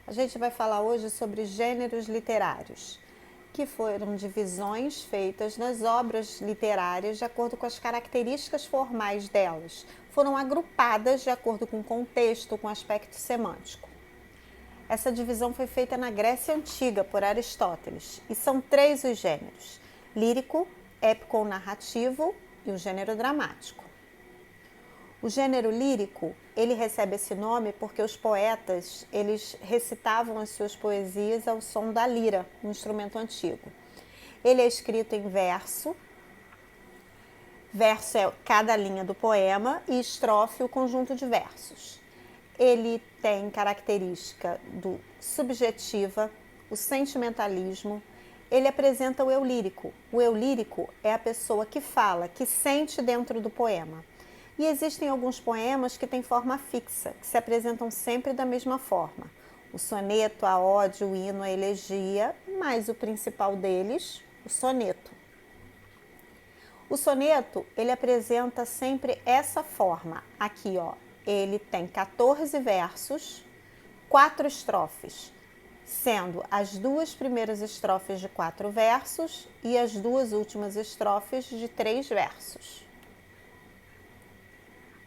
A gente vai falar hoje sobre gêneros literários, que foram divisões feitas nas obras literárias de acordo com as características formais delas. Foram agrupadas de acordo com o contexto, com o aspecto semântico. Essa divisão foi feita na Grécia Antiga por Aristóteles e são 3 os gêneros: lírico, épico ou narrativo e o gênero dramático. O gênero lírico, ele recebe esse nome porque os poetas, eles recitavam as suas poesias ao som da lira, um instrumento antigo. Ele é escrito em verso. Verso é cada linha do poema e estrofe o conjunto de versos. Ele tem característica do subjetiva, o sentimentalismo. Ele apresenta o eu lírico. O eu lírico é a pessoa que fala, que sente dentro do poema. E existem alguns poemas que têm forma fixa, que se apresentam sempre da mesma forma. O soneto, a ode, o hino, a elegia, mas o principal deles, o soneto. O soneto, ele apresenta sempre essa forma. Aqui, ó, ele tem 14 versos, 4 estrofes, sendo as 2 primeiras estrofes de 4 versos e as 2 últimas estrofes de 3 versos.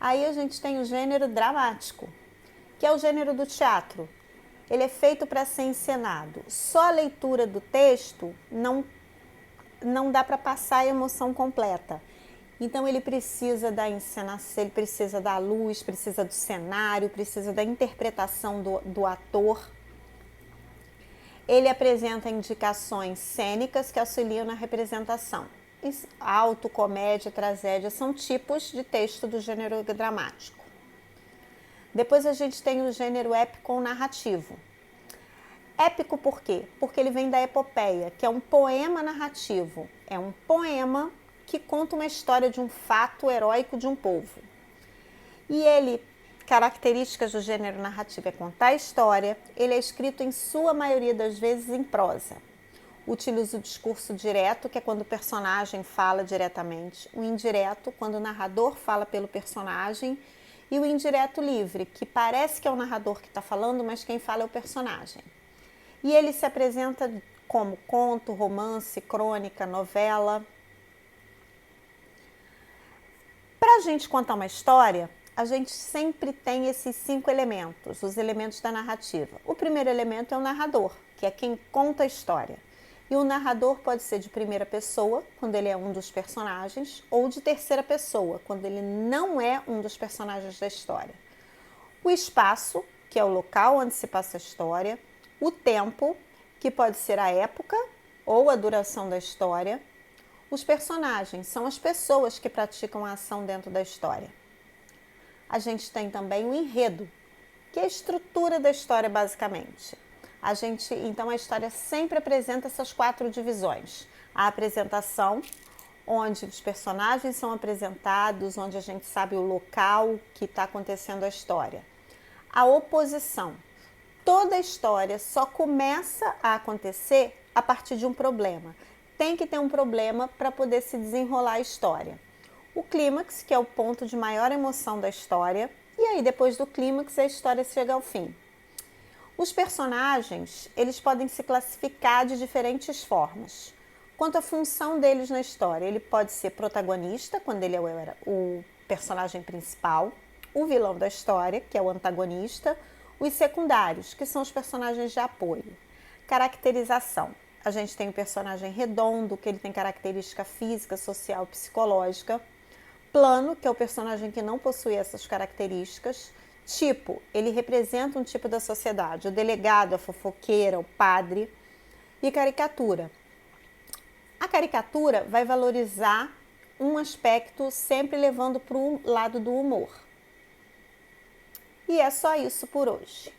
Aí a gente tem o gênero dramático, que é o gênero do teatro. Ele é feito para ser encenado. Só a leitura do texto não dá para passar a emoção completa. Então ele precisa da encenação, ele precisa da luz, precisa do cenário, precisa da interpretação do ator. Ele apresenta indicações cênicas que auxiliam na representação. Alto, comédia, tragédia são tipos de texto do gênero dramático. Depois a gente tem o gênero épico ou narrativo. Épico por quê? Porque ele vem da epopeia, que é um poema narrativo. É um poema que conta uma história de um fato heróico de um povo. E ele, características do gênero narrativo é contar a história. Ele é escrito em sua maioria das vezes em prosa. Utiliza o discurso direto, que é quando o personagem fala diretamente, o indireto, quando o narrador fala pelo personagem, e o indireto livre, que parece que é o narrador que está falando, mas quem fala é o personagem. E ele se apresenta como conto, romance, crônica, novela. Para a gente contar uma história, a gente sempre tem esses 5 elementos, os elementos da narrativa. O primeiro elemento é o narrador, que é quem conta a história. E o narrador pode ser de primeira pessoa, quando ele é um dos personagens, ou de terceira pessoa, quando ele não é um dos personagens da história. O espaço, que é o local onde se passa a história. O tempo, que pode ser a época ou a duração da história. Os personagens são as pessoas que praticam a ação dentro da história. A gente tem também o enredo, que é a estrutura da história basicamente. Então a história sempre apresenta essas 4 divisões. A apresentação, onde os personagens são apresentados, onde a gente sabe o local que está acontecendo a história. A oposição. Toda a história só começa a acontecer a partir de um problema. Tem que ter um problema para poder se desenrolar a história. O clímax, que é o ponto de maior emoção da história, e aí depois do clímax a história chega ao fim. Os personagens, eles podem se classificar de diferentes formas. Quanto à função deles na história, ele pode ser protagonista, quando ele é o personagem principal, o vilão da história, que é o antagonista, os secundários, que são os personagens de apoio. Caracterização. A gente tem o personagem redondo, que ele tem característica física, social, psicológica. Plano, que é o personagem que não possui essas características. Tipo, ele representa um tipo da sociedade, o delegado, a fofoqueira, o padre. E caricatura. A caricatura vai valorizar um aspecto sempre levando para o lado do humor. E é só isso por hoje.